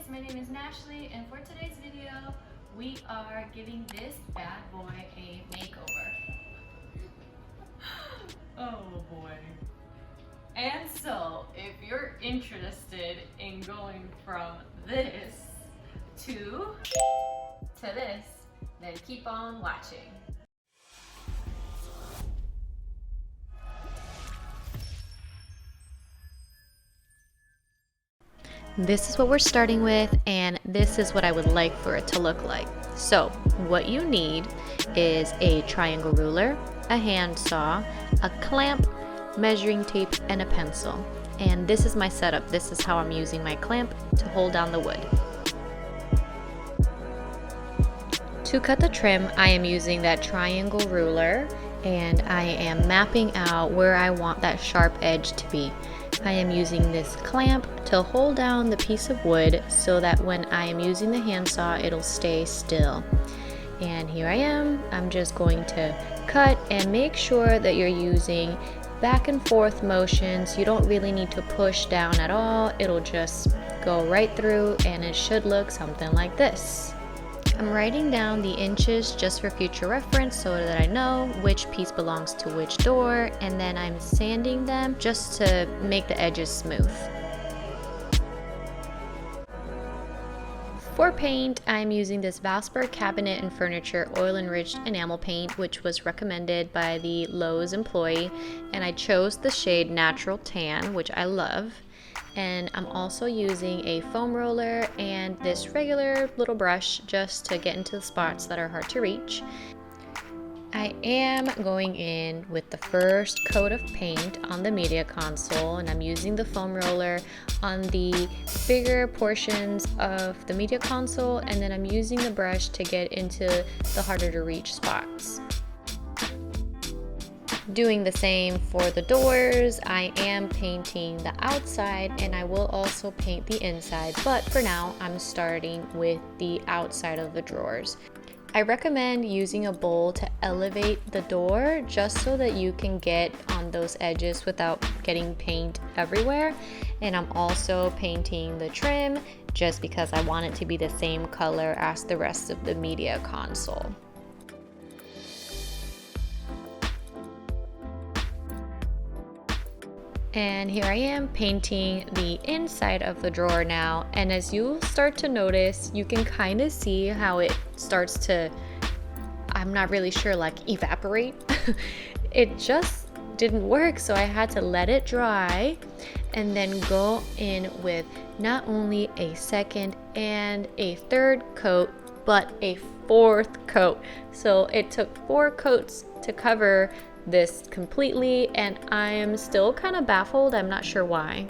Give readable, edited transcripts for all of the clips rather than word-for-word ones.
guys, my name is Nashlie, and for today's video we are giving this bad boy a makeover. Oh boy. And so if you're interested in going from this to this, then keep on watching. This is what we're starting with, and this is what I would like for it to look like. So what you need is a triangle ruler, a handsaw, a clamp, measuring tape, and a pencil. And this is my setup. This is how I'm using my clamp to hold down the wood. To cut the trim, I am using that triangle ruler, and I am mapping out where I want that sharp edge to be. I am using this clamp to hold down the piece of wood so that when I am using the handsaw, it'll stay still. And here I am. I'm just going to cut, and make sure that you're using back and forth motions. You don't really need to push down at all. It'll just go right through, and it should look something like this. I'm writing down the inches just for future reference so that I know which piece belongs to which door, and then I'm sanding them just to make the edges smooth. For paint, I'm using this Valspar Cabinet and Furniture Oil Enriched Enamel Paint, which was recommended by the Lowe's employee, and I chose the shade Natural Tan, which I love. And I'm also using a foam roller and this regular little brush just to get into the spots that are hard to reach. I am going in with the first coat of paint on the media console, and I'm using the foam roller on the bigger portions of the media console, and then I'm using the brush to get into the harder to reach spots. Doing the same for the doors. I am painting the outside, and I will also paint the inside, but for now I'm starting with the outside of the drawers. I recommend using a bowl to elevate the door just so that you can get on those edges without getting paint everywhere. And I'm also painting the trim just because I want it to be the same color as the rest of the media console. And here I am painting the inside of the drawer now, and as you start to notice, you can kind of see how it starts to, I'm not really sure, like evaporate. It just didn't work, so I had to let it dry and then go in with not only a second and a third coat, but a fourth coat. So it took 4 coats to cover this completely, and I am still kind of baffled. I'm not sure why.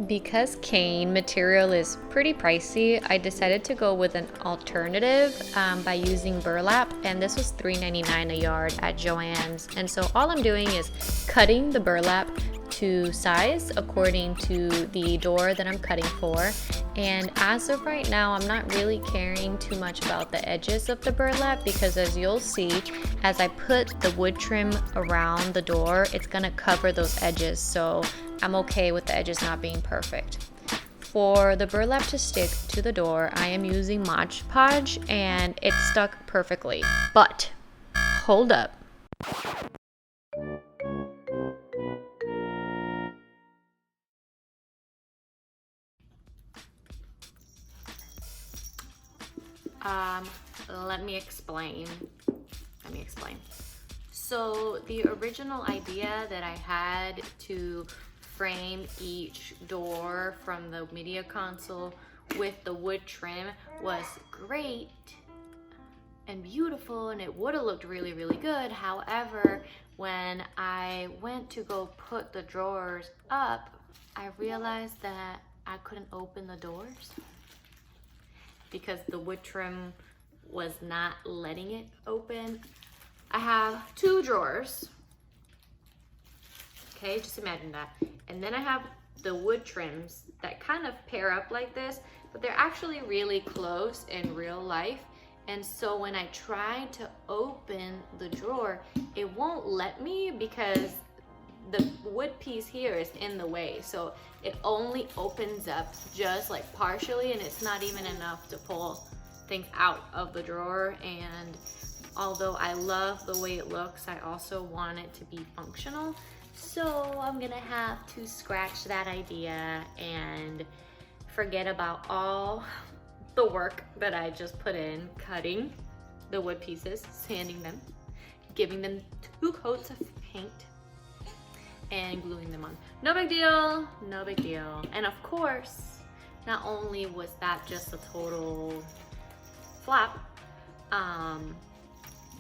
Because cane material is pretty pricey, I decided to go with an alternative by using burlap, and this was $3.99 a yard at Joann's. And so all I'm doing is cutting the burlap to size according to the door that I'm cutting for. And as of right now, I'm not really caring too much about the edges of the burlap, because as you'll see, as I put the wood trim around the door, it's gonna cover those edges, so I'm okay with the edges not being perfect. For the burlap to stick to the door, I am using Mod Podge, and it stuck perfectly. But hold up. Let me explain. So the original idea that I had to frame each door from the media console with the wood trim was great and beautiful, and it would have looked really, really good. However, when I went to go put the drawers up, I realized that I couldn't open the doors because the wood trim was not letting it open. I have 2 drawers, okay, just imagine that. And then I have the wood trims that kind of pair up like this, but they're actually really close in real life. And so when I try to open the drawer, it won't let me because the wood piece here is in the way, so it only opens up just like partially, and it's not even enough to pull things out of the drawer. And although I love the way it looks, I also want it to be functional. So I'm gonna have to scratch that idea and forget about all the work that I just put in cutting the wood pieces, sanding them, giving them 2 coats of paint, and gluing them on. No big deal, no big deal. And of course, not only was that just a total flop,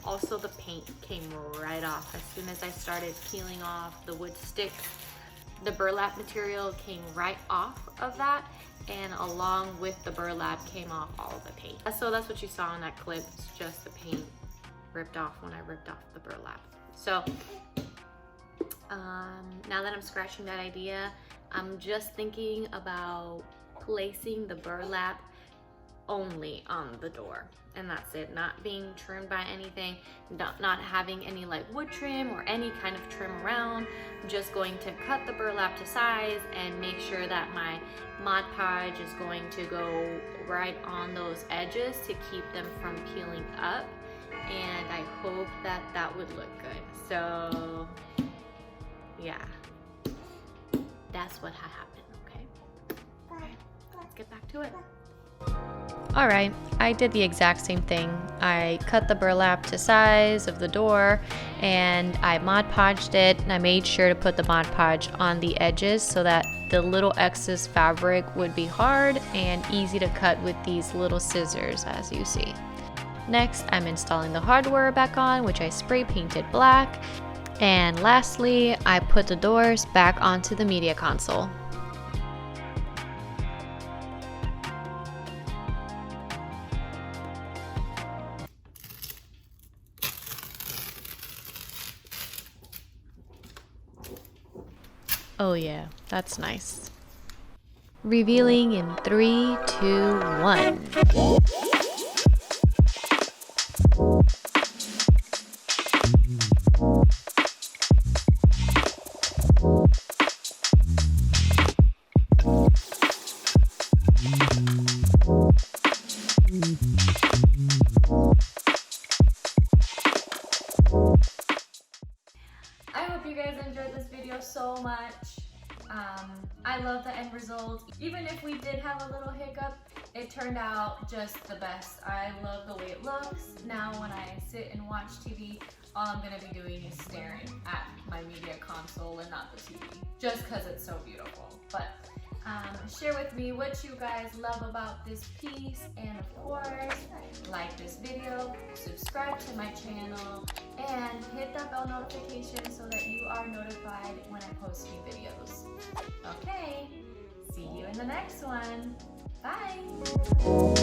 also the paint came right off. As soon as I started peeling off the wood sticks, the burlap material came right off of that, and along with the burlap came off all of the paint. So that's what you saw in that clip. It's just the paint ripped off when I ripped off the burlap. So now that I'm scratching that idea, I'm just thinking about placing the burlap only on the door, and that's it. Not being trimmed by anything, not having any like wood trim or any kind of trim around. I'm just going to cut the burlap to size and make sure that my Mod Podge is going to go right on those edges to keep them from peeling up, and I hope that that would look good. So yeah, that's what happened. Okay, let's get back to it. Alright, I did the exact same thing. I cut the burlap to size of the door and I Mod Podged it, and I made sure to put the Mod Podge on the edges so that the little excess fabric would be hard and easy to cut with these little scissors, as you see. Next, I'm installing the hardware back on, which I spray painted black. And lastly, I put the doors back onto the media console. Oh yeah, that's nice. Revealing in 3, 2, 1. I hope you guys enjoyed this video so much. I love the end result. Even if we did have a little hiccup, it turned out just the best. I love the way it looks. Now when I sit and watch TV, all I'm gonna be doing is staring at my media console and not the TV, just because it's so beautiful. But share with me what you guys love about this piece, and of course, like this video, subscribe to my channel, and hit that bell notification so that you are notified when I post new videos. Okay, see you in the next one. Bye!